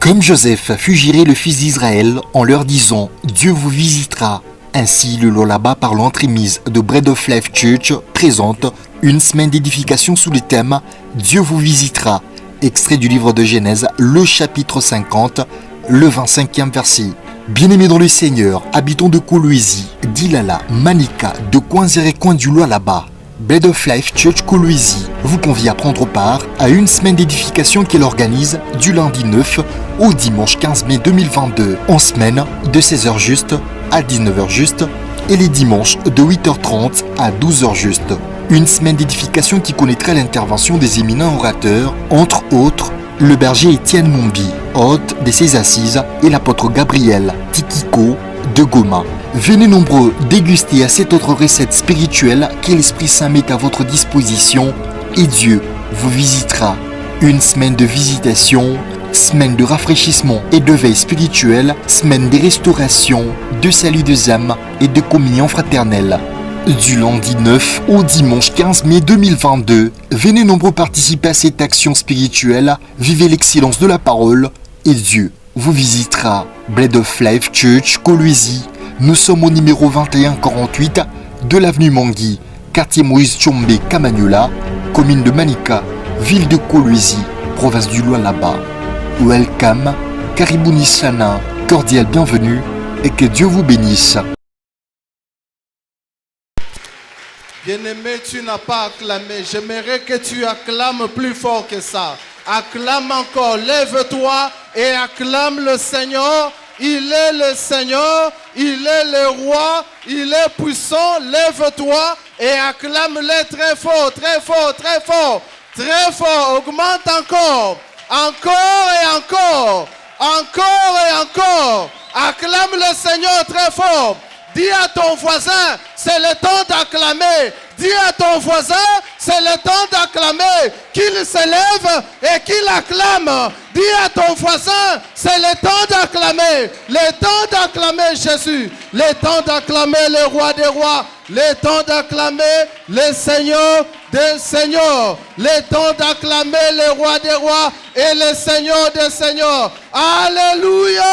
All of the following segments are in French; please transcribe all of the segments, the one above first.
Comme Joseph fugirait le fils d'Israël en leur disant « Dieu vous visitera », ainsi le Lullaby par l'entremise de Bread of Life Church présente une semaine d'édification sous le thème « Dieu vous visitera », extrait du livre de Genèse, le chapitre 50, le 25e verset. Bien-aimés dans le Seigneur, habitants de Kolwezi, d'Ilala, Manika, de coins et recoins du Lullaby, Bread of Life Church Kolwezi vous convie à prendre part à une semaine d'édification qu'elle organise du lundi 9 au dimanche 15 mai 2022, en semaine de 16h juste à 19h juste et les dimanches de 8h30 à 12h juste. Une semaine d'édification qui connaîtra l'intervention des éminents orateurs, entre autres le berger Étienne Mombi, hôte de ses assises, et l'apôtre Gabriel Tikiko de Goma. Venez nombreux déguster à cette autre recette spirituelle que l'Esprit Saint met à votre disposition et Dieu vous visitera. Une semaine de visitation, semaine de rafraîchissement et de veille spirituelle, semaine de restauration, de salut des âmes et de communion fraternelle. Du lundi 9 au dimanche 15 mai 2022, venez nombreux participer à cette action spirituelle, vivez l'excellence de la parole et Dieu vous visitera. Bread of Life Church Kolwezi. Nous sommes au numéro 2148 de l'avenue Mangui, quartier Moïse Tchombe Kamanyola, commune de Manika, ville de Kolwezi, province du Lullaby. Welcome, Karibuni Sana, cordial bienvenue et que Dieu vous bénisse. Bien-aimé, tu n'as pas acclamé. J'aimerais que tu acclames plus fort que ça. Acclame encore, lève-toi et acclame le Seigneur. Il est le Seigneur, il est le roi, il est puissant. Lève-toi et acclame-le très fort, très fort, très fort, très fort. Augmente encore, encore et encore, encore et encore. Acclame le Seigneur très fort. Dis à ton voisin, c'est le temps d'acclamer. Dis à ton voisin, c'est le temps d'acclamer. Qu'il se lève et qu'il acclame. Dis à ton voisin, c'est le temps d'acclamer. Le temps d'acclamer Jésus. Le temps d'acclamer le roi des rois. Le temps d'acclamer le Seigneur des seigneurs. Le temps d'acclamer le roi des rois et le Seigneur des seigneurs. Alléluia!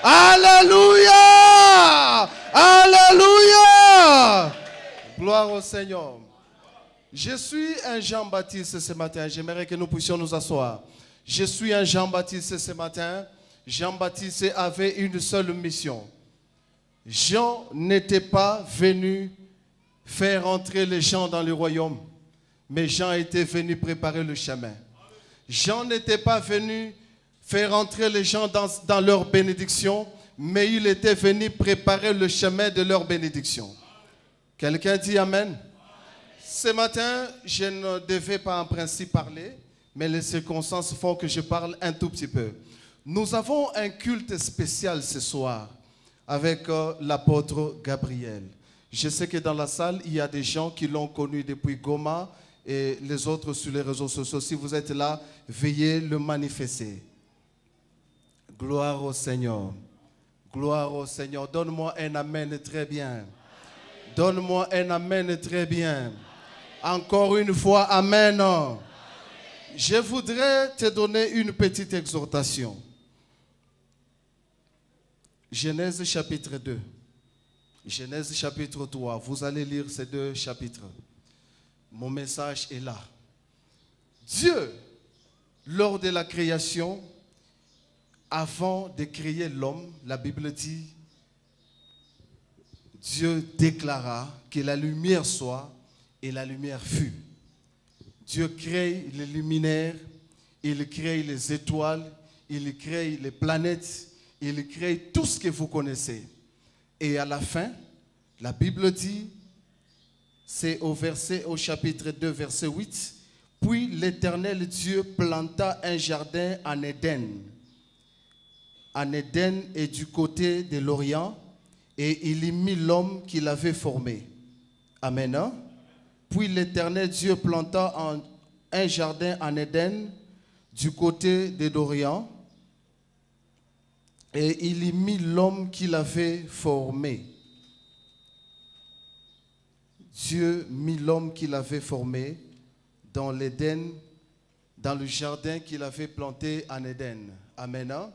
Alléluia! Alléluia! Gloire au Seigneur. Je suis un Jean-Baptiste ce matin. J'aimerais que nous puissions nous asseoir. Je suis un Jean-Baptiste ce matin. Jean-Baptiste avait une seule mission. Jean n'était pas venu faire entrer les gens dans le royaume, mais Jean était venu préparer le chemin. Jean n'était pas venu faire entrer les gens dans leur bénédiction, mais il était venu préparer le chemin de leur bénédiction. Quelqu'un dit Amen? Ce matin, je ne devais pas en principe parler, mais les circonstances font que je parle un tout petit peu. Nous avons un culte spécial ce soir avec l'apôtre Gabriel. Je sais que dans la salle, il y a des gens qui l'ont connu depuis Goma et les autres sur les réseaux sociaux. Si vous êtes là, veuillez le manifester. Gloire au Seigneur. Gloire au Seigneur. Donne-moi un amen très bien. Donne-moi un amen très bien. Encore une fois, amen. Je voudrais te donner une petite exhortation. Genèse chapitre 2. Genèse chapitre 3. Vous allez lire ces deux chapitres. Mon message est là. Dieu, lors de la création, avant de créer l'homme, la Bible dit, Dieu déclara que la lumière soit et la lumière fut. Dieu crée les luminaires, il crée les étoiles, il crée les planètes, il crée tout ce que vous connaissez. Et à la fin, la Bible dit, c'est au chapitre 2, verset 8, puis l'Éternel Dieu planta un jardin en Éden. En Éden et du côté de l'Orient, et il y mit l'homme qu'il avait formé. Amen. Hein? Puis l'Éternel Dieu planta un jardin en Éden du côté de l'Orient, et il y mit l'homme qu'il avait formé. Dieu mit l'homme qu'il avait formé dans l'Éden dans le jardin qu'il avait planté en Éden. Amen. Hein?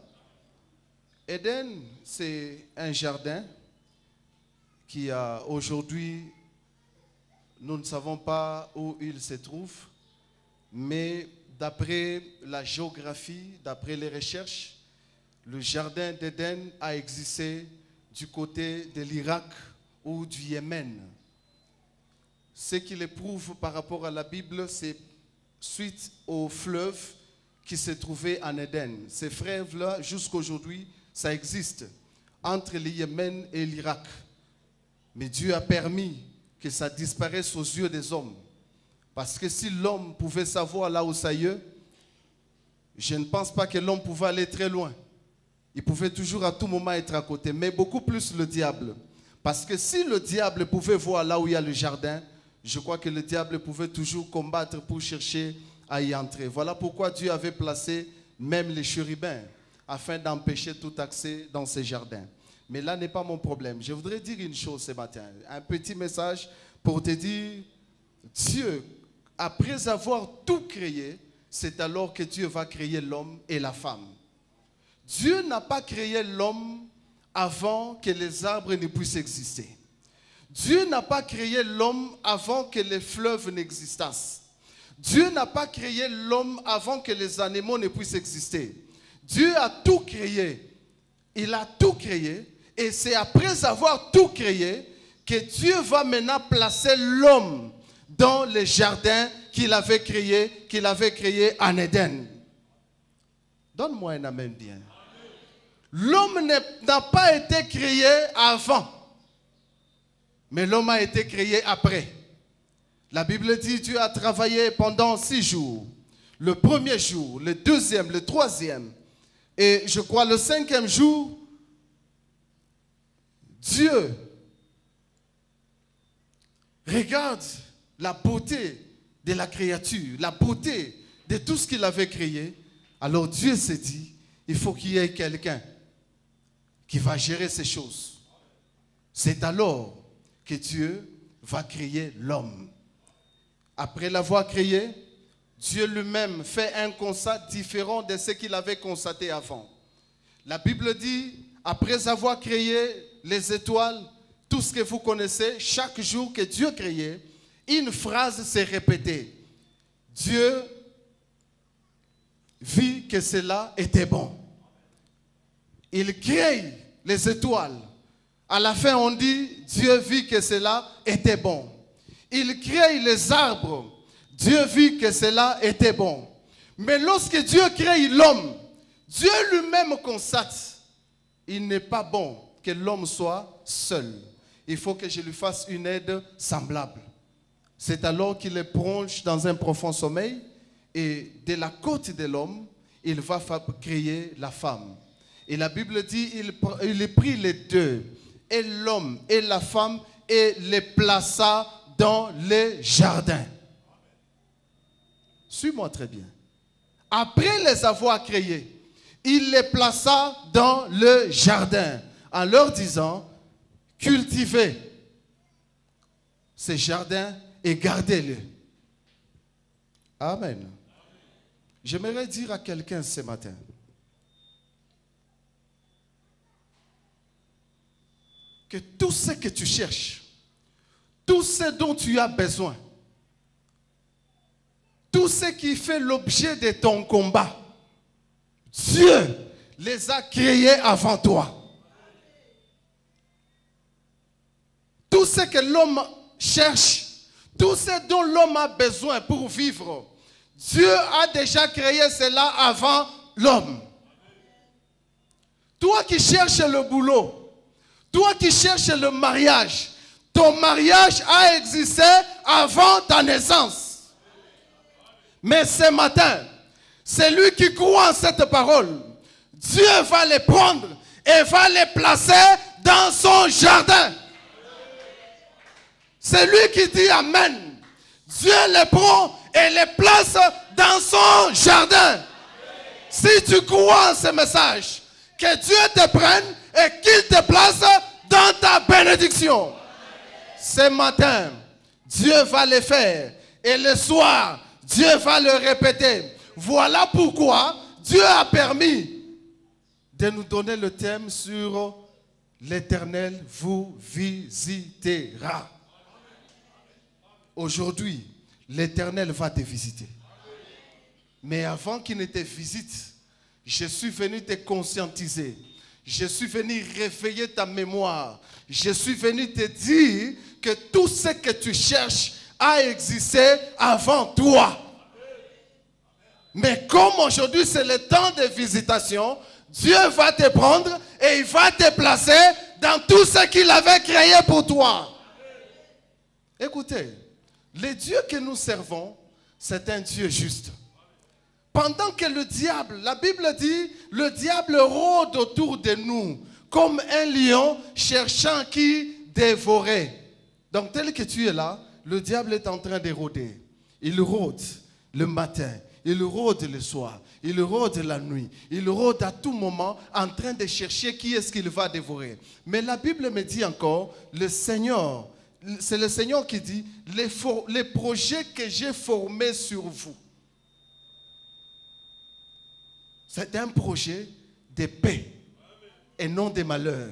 Éden, c'est un jardin qui a aujourd'hui, nous ne savons pas où il se trouve, mais d'après la géographie, d'après les recherches, le jardin d'Éden a existé du côté de l'Irak ou du Yémen. Ce qui le prouve par rapport à la Bible, c'est suite au fleuve qui se trouvait en Éden. Ces fleuves-là, jusqu'à aujourd'hui, ça existe entre le Yémen et l'Irak. Mais Dieu a permis que ça disparaisse aux yeux des hommes. Parce que si l'homme pouvait savoir là où ça y est, je ne pense pas que l'homme pouvait aller très loin. Il pouvait toujours à tout moment être à côté, mais beaucoup plus le diable. Parce que si le diable pouvait voir là où il y a le jardin, je crois que le diable pouvait toujours combattre pour chercher à y entrer. Voilà pourquoi Dieu avait placé même les chérubins, afin d'empêcher tout accès dans ces jardins. Mais là n'est pas mon problème. Je voudrais dire une chose ce matin, un petit message pour te dire, Dieu, après avoir tout créé, c'est alors que Dieu va créer l'homme et la femme. Dieu n'a pas créé l'homme avant que les arbres ne puissent exister. Dieu n'a pas créé l'homme avant que les fleuves n'existassent. Dieu n'a pas créé l'homme avant que les animaux ne puissent exister. Dieu a tout créé. Il a tout créé. Et c'est après avoir tout créé que Dieu va maintenant placer l'homme dans le jardin qu'il avait créé en Éden. Donne-moi un amen bien. L'homme n'a pas été créé avant, mais l'homme a été créé après. La Bible dit Dieu a travaillé pendant 6 jours. Le premier jour, le deuxième, le troisième, et je crois le 5e jour, Dieu regarde la beauté de la créature, la beauté de tout ce qu'il avait créé. Alors Dieu s'est dit, il faut qu'il y ait quelqu'un qui va gérer ces choses. C'est alors que Dieu va créer l'homme. Après l'avoir créé, Dieu lui-même fait un constat différent de ce qu'il avait constaté avant. La Bible dit, après avoir créé les étoiles, tout ce que vous connaissez, chaque jour que Dieu créait, une phrase s'est répétée. Dieu vit que cela était bon. Il crée les étoiles. À la fin, on dit, Dieu vit que cela était bon. Il crée les arbres. Dieu vit que cela était bon. Mais lorsque Dieu crée l'homme, Dieu lui-même constate, il n'est pas bon que l'homme soit seul. Il faut que je lui fasse une aide semblable. C'est alors qu'il le plonge dans un profond sommeil et de la côte de l'homme, il va créer la femme. Et la Bible dit, il prit les deux, et l'homme et la femme, et les plaça dans les jardins. Suis-moi très bien. Après les avoir créés, il les plaça dans le jardin, en leur disant, cultivez ces jardins et gardez-les. Amen. J'aimerais dire à quelqu'un ce matin, que tout ce que tu cherches, tout ce dont tu as besoin, tout ce qui fait l'objet de ton combat, Dieu les a créés avant toi. Tout ce que l'homme cherche, tout ce dont l'homme a besoin pour vivre, Dieu a déjà créé cela avant l'homme. Toi qui cherches le boulot, toi qui cherches le mariage, ton mariage a existé avant ta naissance. Mais ce matin, celui qui croit en cette parole, Dieu va les prendre et va les placer dans son jardin. Celui qui dit Amen, Dieu les prend et les place dans son jardin. Si tu crois en ce message, que Dieu te prenne et qu'il te place dans ta bénédiction. Ce matin, Dieu va le faire. Et le soir, Dieu va le répéter. Voilà pourquoi Dieu a permis de nous donner le thème sur l'Éternel vous visitera. Aujourd'hui, l'Éternel va te visiter. Mais avant qu'il ne te visite, je suis venu te conscientiser. Je suis venu réveiller ta mémoire. Je suis venu te dire que tout ce que tu cherches a existé avant toi. Mais comme aujourd'hui c'est le temps de visitation, Dieu va te prendre et il va te placer dans tout ce qu'il avait créé pour toi. Écoutez, le Dieu que nous servons, c'est un Dieu juste. Pendant que le diable, la Bible dit, le diable rôde autour de nous comme un lion cherchant qui dévorer. Donc tel que tu es là, le diable est en train de rôder. Il rôde le matin, il rôde le soir, il rôde la nuit, il rôde à tout moment en train de chercher qui est-ce qu'il va dévorer. Mais la Bible me dit encore, le Seigneur, c'est le Seigneur qui dit, les projets que j'ai formés sur vous, c'est un projet de paix et non de malheur.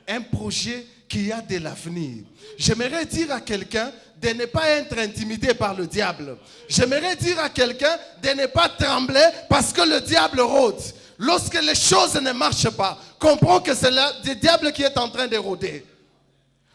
Un projet qui a de l'avenir. J'aimerais dire à quelqu'un de ne pas être intimidé par le diable. J'aimerais dire à quelqu'un de ne pas trembler parce que le diable rôde. Lorsque les choses ne marchent pas, comprends que c'est le diable qui est en train de rôder.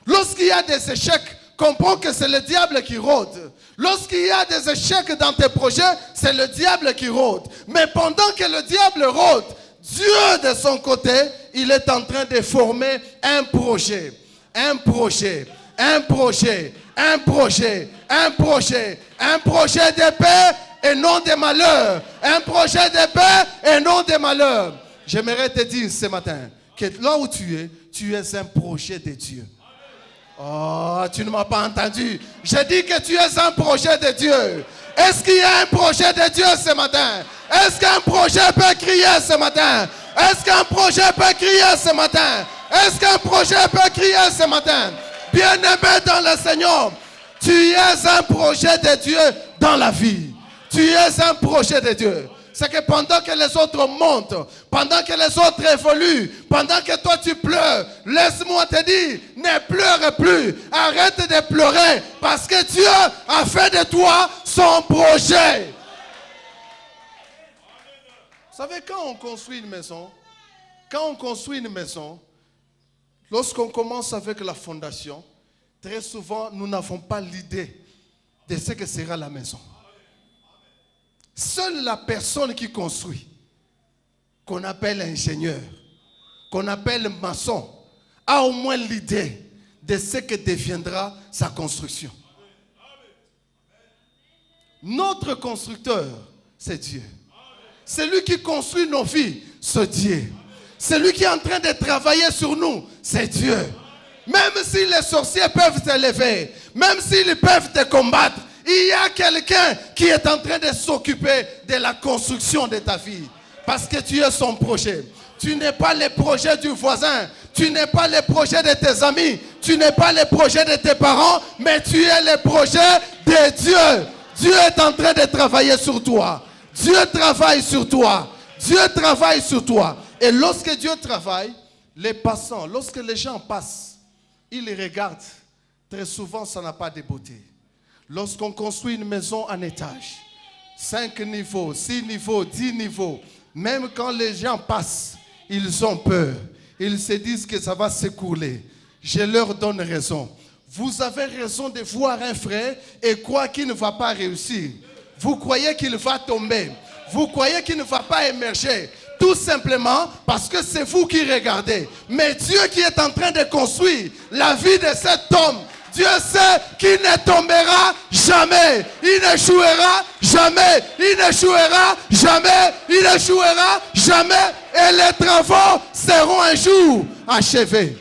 Lorsqu'il y a des échecs, comprends que c'est le diable qui rôde. Lorsqu'il y a des échecs dans tes projets, c'est le diable qui rôde. Mais pendant que le diable rôde, Dieu de son côté, il est en train de former un projet. Un projet, un projet, un projet, un projet. Un projet de paix et non de malheur. Un projet de paix et non de malheur. J'aimerais te dire ce matin que là où tu es un projet de Dieu. Oh, tu ne m'as pas entendu. J'ai dit que tu es un projet de Dieu. Est-ce qu'il y a un projet de Dieu ce matin? Est-ce qu'un projet peut crier ce matin? Est-ce qu'un projet peut crier ce matin? Est-ce qu'un projet peut crier ce matin? Bien-aimé dans le Seigneur, tu es un projet de Dieu dans la vie. Tu es un projet de Dieu. C'est que pendant que les autres montent, pendant que les autres évoluent, pendant que toi tu pleures, laisse-moi te dire, ne pleure plus. Arrête de pleurer parce que Dieu a fait de toi son projet. Vous savez, quand on construit une maison, lorsqu'on commence avec la fondation, très souvent nous n'avons pas l'idée de ce que sera la maison. Seule la personne qui construit, qu'on appelle ingénieur, qu'on appelle maçon, a au moins l'idée de ce que deviendra sa construction. Notre constructeur, c'est Dieu. Celui qui construit nos vies, c'est Dieu. Celui qui est en train de travailler sur nous, c'est Dieu. Même si les sorciers peuvent te lever, même s'ils peuvent te combattre, il y a quelqu'un qui est en train de s'occuper de la construction de ta vie. Parce que tu es son projet. Tu n'es pas le projet du voisin. Tu n'es pas le projet de tes amis. Tu n'es pas le projet de tes parents. Mais tu es le projet de Dieu. Dieu est en train de travailler sur toi. Dieu travaille sur toi. Dieu travaille sur toi. Et lorsque Dieu travaille, les passants, lorsque les gens passent, ils les regardent. Très souvent, ça n'a pas de beauté. Lorsqu'on construit une maison en étage, 5 niveaux, 6 niveaux, 10 niveaux, même quand les gens passent, ils ont peur. Ils se disent que ça va s'écrouler. Je leur donne raison. Vous avez raison de voir un frère et croire qu'il ne va pas réussir. Vous croyez qu'il va tomber. Vous croyez qu'il ne va pas émerger. Tout simplement parce que c'est vous qui regardez. Mais Dieu qui est en train de construire la vie de cet homme, Dieu sait qu'il ne tombera jamais. Il n'échouera jamais. Il n'échouera jamais. Il n'échouera jamais. Et les travaux seront un jour achevés.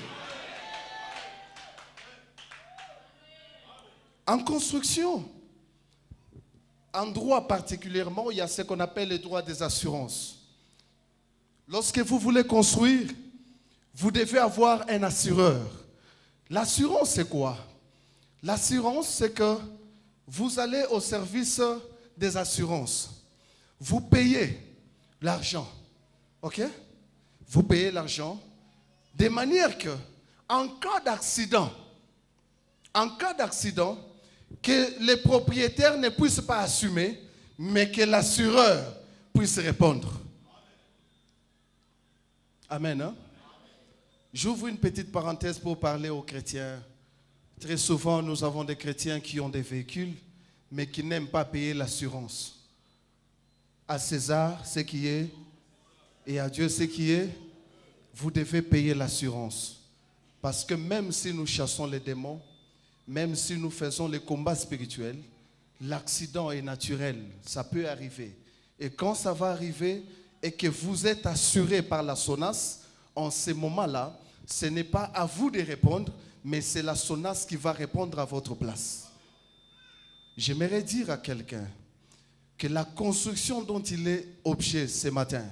En construction, en droit particulièrement, il y a ce qu'on appelle le droit des assurances. Lorsque vous voulez construire, vous devez avoir un assureur. L'assurance, c'est quoi? L'assurance, c'est que vous allez au service des assurances. vous payez l'argent. OK? Vous payez l'argent de manière que, en cas d'accident, que les propriétaires ne puissent pas assumer, mais que l'assureur puisse répondre. Amen. Hein? J'ouvre une petite parenthèse pour parler aux chrétiens. Très souvent, nous avons des chrétiens qui ont des véhicules, mais qui n'aiment pas payer l'assurance. À César, ce qui est, et à Dieu, ce qui est, vous devez payer l'assurance. Parce que même si nous chassons les démons, même si nous faisons les combats spirituels, l'accident est naturel, ça peut arriver. Et quand ça va arriver et que vous êtes assuré par la SONAS, en ce moment-là, ce n'est pas à vous de répondre, mais c'est la SONAS qui va répondre à votre place. J'aimerais dire à quelqu'un que la construction dont il est objet ce matin,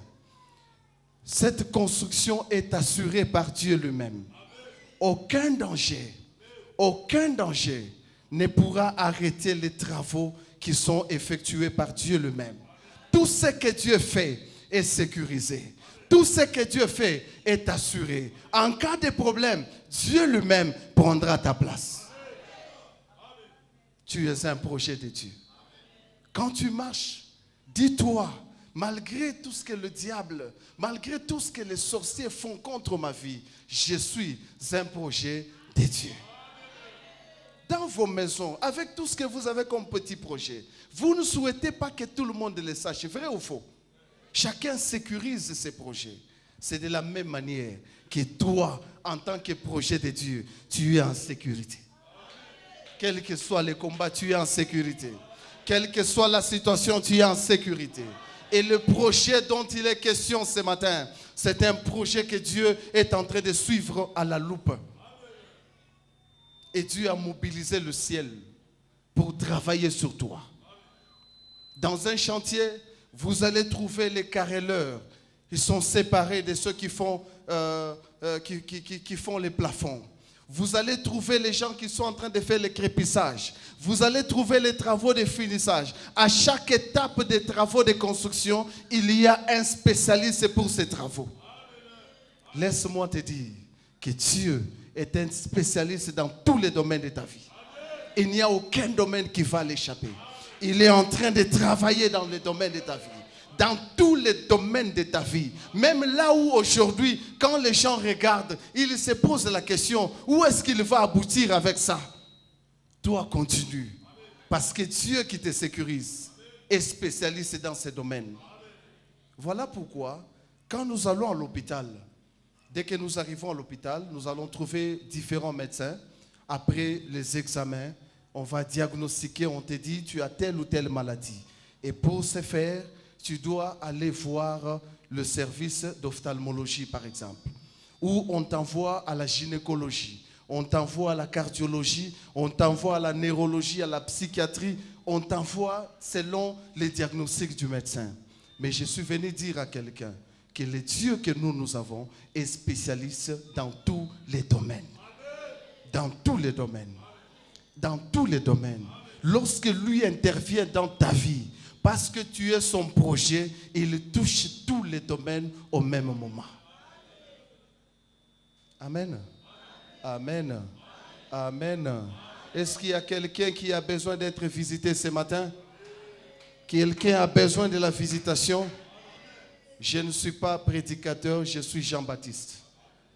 cette construction est assurée par Dieu lui-même. Aucun danger ne pourra arrêter les travaux qui sont effectués par Dieu lui-même. Tout ce que Dieu fait est sécurisé. Tout ce que Dieu fait est assuré. En cas de problème, Dieu lui-même prendra ta place. Tu es un projet de Dieu. Quand tu marches, dis-toi, malgré tout ce que le diable, malgré tout ce que les sorciers font contre ma vie, je suis un projet de Dieu. Dans vos maisons, avec tout ce que vous avez comme petit projet, vous ne souhaitez pas que tout le monde le sache, vrai ou faux? Chacun sécurise ses projets. C'est de la même manière que toi, en tant que projet de Dieu, tu es en sécurité. Quel que soit le combat, tu es en sécurité. Quelle que soit la situation, tu es en sécurité. Et le projet dont il est question ce matin, c'est un projet que Dieu est en train de suivre à la loupe. Et Dieu a mobilisé le ciel pour travailler sur toi. Dans un chantier, vous allez trouver les carreleurs. Ils sont séparés de ceux qui font les plafonds. Vous allez trouver les gens qui sont en train de faire le crépissage. Vous allez trouver les travaux de finissage. À chaque étape des travaux de construction, il y a un spécialiste pour ces travaux. Laisse-moi te dire que Dieu est un spécialiste dans tous les domaines de ta vie. Il n'y a aucun domaine qui va l'échapper. Il est en train de travailler dans les domaines de ta vie. Dans tous les domaines de ta vie. Même là où aujourd'hui, quand les gens regardent, ils se posent la question, où est-ce qu'il va aboutir avec ça? Toi, continue. Parce que Dieu qui te sécurise est spécialiste dans ces domaines. Voilà pourquoi, quand nous allons à l'hôpital, dès que nous arrivons à l'hôpital, nous allons trouver différents médecins. Après les examens, on va diagnostiquer, on te dit, tu as telle ou telle maladie. Et pour ce faire, tu dois aller voir le service d'ophtalmologie, par exemple. Ou on t'envoie à la gynécologie, on t'envoie à la cardiologie, on t'envoie à la neurologie, à la psychiatrie. On t'envoie selon les diagnostics du médecin. Mais je suis venu dire à quelqu'un que le Dieu que nous avons est spécialiste dans tous les domaines. Dans tous les domaines. Dans tous les domaines. Lorsque lui intervient dans ta vie, parce que tu es son projet, il touche tous les domaines au même moment. Amen. Amen. Amen. Est-ce qu'il y a quelqu'un qui a besoin d'être visité ce matin? Quelqu'un a besoin de la visitation? Je ne suis pas prédicateur, je suis Jean-Baptiste.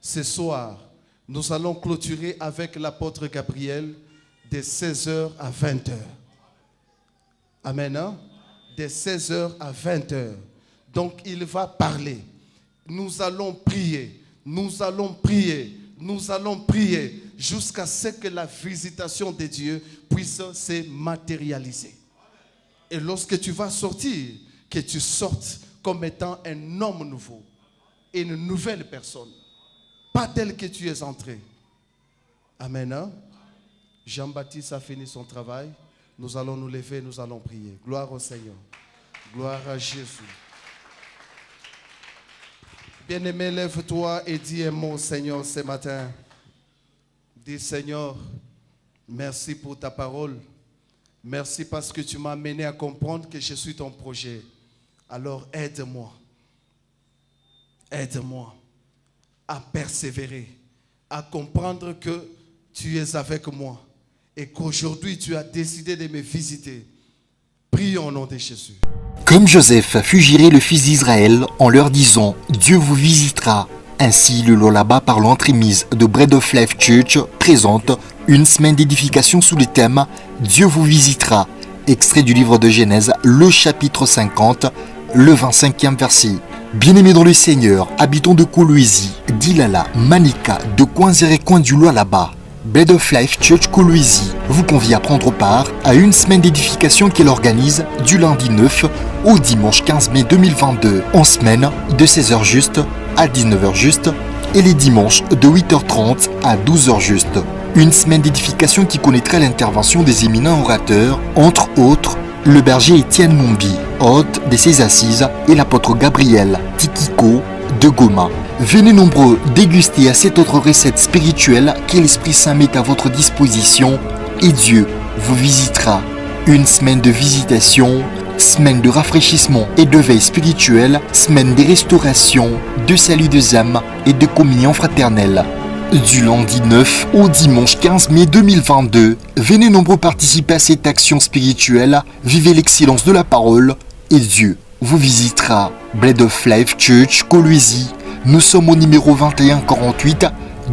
Ce soir, nous allons clôturer avec l'apôtre Gabriel de 16h à 20h. Amen. Hein? De 16h à 20h. Donc il va parler. Nous allons prier. Nous allons prier. Nous allons prier jusqu'à ce que la visitation de Dieu puisse se matérialiser. Et lorsque tu vas sortir, que tu sortes comme étant un homme nouveau, une nouvelle personne, pas tel que tu es entré. Amen. Hein? Jean-Baptiste a fini son travail. Nous allons nous lever, nous allons prier. Gloire au Seigneur. Gloire à Jésus. Bien-aimé, lève-toi et dis un mot, Seigneur, ce matin. Dis, Seigneur, merci pour ta parole. Merci parce que tu m'as amené à comprendre que je suis ton projet. Alors aide-moi. Aide-moi à persévérer, à comprendre que tu es avec moi et qu'aujourd'hui tu as décidé de me visiter. Prie au nom de Jésus. Comme Joseph fut juré le fils d'Israël en leur disant « Dieu vous visitera », ainsi le Lullaby par l'entremise de Bread of Life Church présente une semaine d'édification sous le thème « Dieu vous visitera », extrait du livre de Genèse, le chapitre 50, le 25e verset. Bien-aimés dans le Seigneur, habitants de Kolwezi, d'Ilala, Manika, de coins et recoins du Lullaby, Bread of Life Church Kolwezi vous convie à prendre part à une semaine d'édification qu'elle organise du lundi 9 au dimanche 15 mai 2022, en semaine de 16h juste à 19h juste et les dimanches de 8h30 à 12h juste. Une semaine d'édification qui connaîtra l'intervention des éminents orateurs, entre autres le berger Étienne Mombi, hôte de ses assises, et l'apôtre Gabriel Tikiko de Goma. Venez nombreux déguster à cette autre recette spirituelle que l'Esprit Saint met à votre disposition et Dieu vous visitera. Une semaine de visitation, semaine de rafraîchissement et de veille spirituelle, semaine de restauration, de salut des âmes et de communion fraternelle. Du lundi 9 au dimanche 15 mai 2022, venez nombreux participer à cette action spirituelle, vivez l'excellence de la parole et Dieu vous visitera. Bread of Life Church Kolwezi. Nous sommes au numéro 2148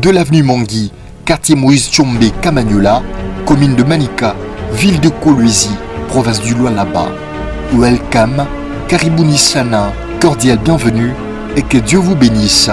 de l'avenue Mangui, quartier Moïse Tchombe Kamanyola, commune de Manika, ville de Kolwezi, province du Lullaby. Welcome, Karibuni Sana, cordial bienvenue et que Dieu vous bénisse.